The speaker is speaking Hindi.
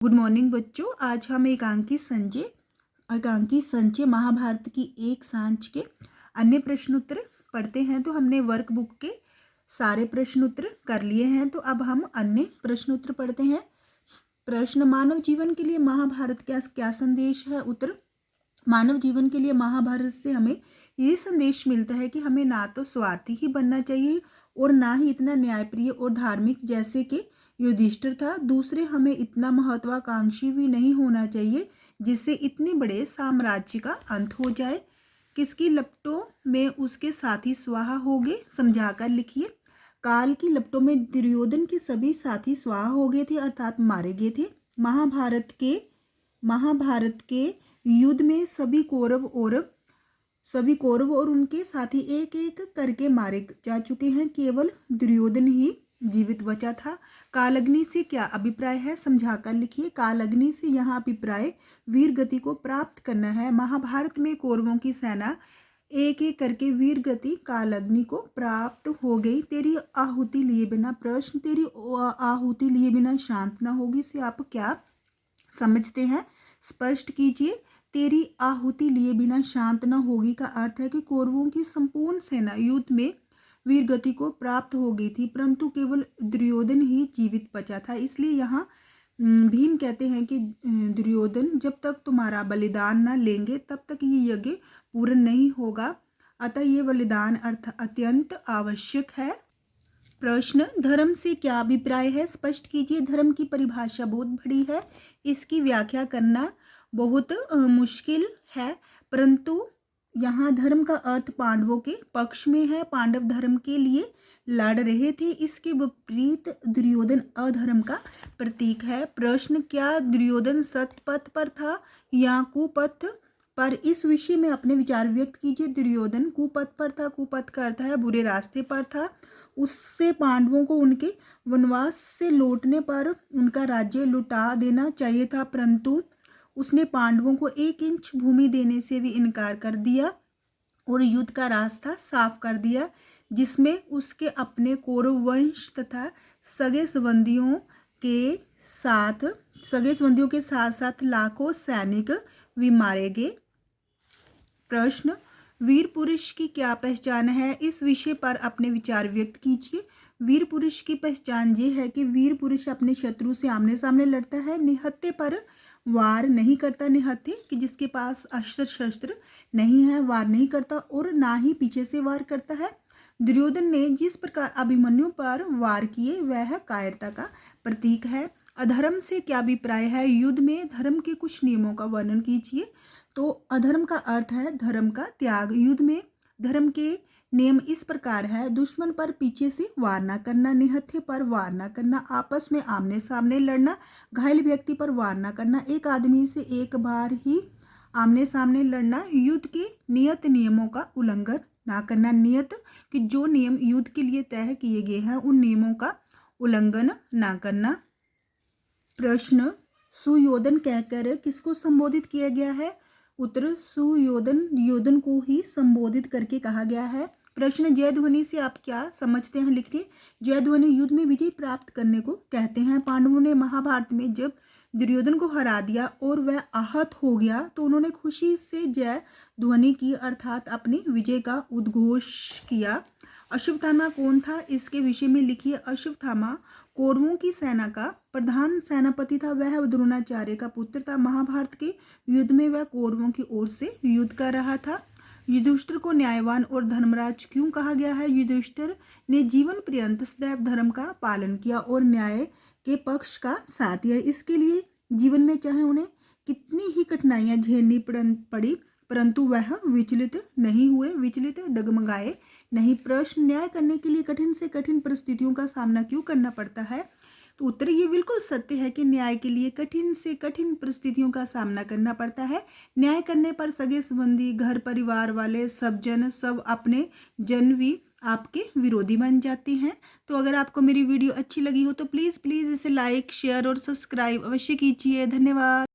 गुड मॉर्निंग बच्चों। आज हम एकांकी संचय महाभारत की एक सांच के अन्य प्रश्नोत्तर पढ़ते हैं। तो हमने वर्कबुक के सारे प्रश्नोत्तर कर लिए हैं, तो अब हम अन्य प्रश्नोत्तर पढ़ते हैं। प्रश्न, मानव जीवन के लिए महाभारत का क्या संदेश है? उत्तर, मानव जीवन के लिए महाभारत से हमें ये संदेश मिलता है कि हमें ना तो स्वार्थी ही बनना चाहिए और ना ही इतना न्यायप्रिय और धार्मिक जैसे कि युधिष्ठिर था। दूसरे, हमें इतना महत्वाकांक्षी भी नहीं होना चाहिए जिससे इतने बड़े साम्राज्य का अंत हो जाए। किसकी लपटों में उसके साथी स्वाहा हो गए? समझाकर लिखिए। काल की लपटों में दुर्योधन के सभी साथी स्वाहा हो गए थे, अर्थात मारे गए थे। महाभारत के युद्ध में सभी कौरव और उनके साथी एक एक करके मारे जा चुके हैं, केवल दुर्योधन ही जीवित बचा था। कालअग्नि से क्या अभिप्राय है? समझाकर लिखिए। कालअग्नि से यहाँ अभिप्राय वीर गति को प्राप्त करना है। महाभारत में कौरवों की सेना एक एक करके वीर गति कालअग्नि को प्राप्त हो गई। तेरी आहुति लिए बिना, प्रश्न, तेरी आहुति लिए बिना शांत न होगी से आप क्या समझते हैं? स्पष्ट कीजिए। तेरी आहुति लिए बिना शांत न होगी का अर्थ है कि कौरवों की संपूर्ण सेना युद्ध में वीर गति को प्राप्त हो गई थी, परंतु केवल दुर्योधन ही जीवित बचा था। इसलिए यहाँ भीम कहते हैं कि दुर्योधन, जब तक तुम्हारा बलिदान न लेंगे तब तक ये यज्ञ पूर्ण नहीं होगा, अतः ये बलिदान अत्यंत आवश्यक है। प्रश्न, धर्म से क्या अभिप्राय है? स्पष्ट कीजिए। धर्म की परिभाषा बहुत बड़ी है, इसकी व्याख्या करना बहुत मुश्किल है, परंतु यहाँ धर्म का अर्थ पांडवों के पक्ष में है। पांडव धर्म के लिए लड़ रहे थे, इसके विपरीत दुर्योधन अधर्म का प्रतीक है। प्रश्न, क्या दुर्योधन सत्य पथ पर था या कुपथ पर? इस विषय में अपने विचार व्यक्त कीजिए। दुर्योधन कुपथ पर था। कुपथ का अर्थ है बुरे रास्ते पर था। उससे पांडवों को उनके वनवास से लौटने पर उनका राज्य लुटा देना चाहिए था, परंतु उसने पांडवों को 1 इंच भूमि देने से भी इनकार कर दिया और युद्ध का रास्ता साफ कर दिया, जिसमें उसके अपने कौरव वंश तथा सगे संबंधियों के साथ साथ लाखों सैनिक भी मारे गए। प्रश्न, वीर पुरुष की क्या पहचान है? इस विषय पर अपने विचार व्यक्त कीजिए। वीर पुरुष की पहचान ये है कि वीर पुरुष अपने शत्रु से आमने सामने लड़ता है, निहत्थे पर वार नहीं करता। निहत्थे कि जिसके पास अस्त्र शस्त्र नहीं है, वार नहीं करता और ना ही पीछे से वार करता है। दुर्योधन ने जिस प्रकार अभिमन्यु पर वार किए वह कायरता का प्रतीक है। अधर्म से क्या अभिप्राय है? युद्ध में धर्म के कुछ नियमों का वर्णन कीजिए। तो अधर्म का अर्थ है धर्म का त्याग। युद्ध में धर्म के नियम इस प्रकार है: दुश्मन पर पीछे से वार ना करना, निहत्थे पर वार ना करना, आपस में आमने सामने लड़ना, घायल व्यक्ति पर वार ना करना, एक आदमी से एक बार ही आमने सामने लड़ना, युद्ध के नियत नियमों का उल्लंघन ना करना। नियत कि जो नियम युद्ध के लिए तय किए गए हैं उन नियमों का उल्लंघन ना करना। प्रश्न, सुयोधन कहकर किसको संबोधित किया गया है? उत्तर, दुर्योधन को ही संबोधित करके कहा गया है। प्रश्न, जयध्वनि से आप क्या समझते हैं? लिखिए। जयध्वनि युद्ध में विजय प्राप्त करने को कहते हैं। पांडवों ने महाभारत में जब दुर्योधन को हरा दिया और वह आहत हो गया तो उन्होंने खुशी से जय ध्वनि की, अर्थात अपनी विजय का उद्घोष किया। अश्वत्थामा कौन था? इसके विषय में लिखिए। अश्वत्थामा कौरवों की सेना का प्रधान सेनापति था। वह द्रोणाचार्य का पुत्र था। महाभारत के युद्ध में वह कौरवों की ओर से युद्ध कर रहा था। युधिष्ठिर को न्यायवान और धर्मराज क्यों कहा गया है? युधिष्ठिर ने जीवन पर्यंत सदैव धर्म का पालन किया और न्याय के पक्ष का साथ दिया। इसके लिए जीवन में चाहे उन्हें कितनी ही कठिनाइयां झेलनी पड़ी, परंतु वह विचलित नहीं हुए, डगमगाए नहीं। प्रश्न, न्याय करने के लिए कठिन से कठिन परिस्थितियों का सामना क्यों करना पड़ता है? तो उत्तर, ये बिल्कुल सत्य है कि न्याय के लिए कठिन से कठिन परिस्थितियों का सामना करना पड़ता है। न्याय करने पर सगे संबंधी, घर परिवार वाले, सब जन, सब अपने जन भी आपके विरोधी बन जाते हैं। तो अगर आपको मेरी वीडियो अच्छी लगी हो तो प्लीज़ इसे लाइक, शेयर और सब्सक्राइब अवश्य कीजिए। धन्यवाद।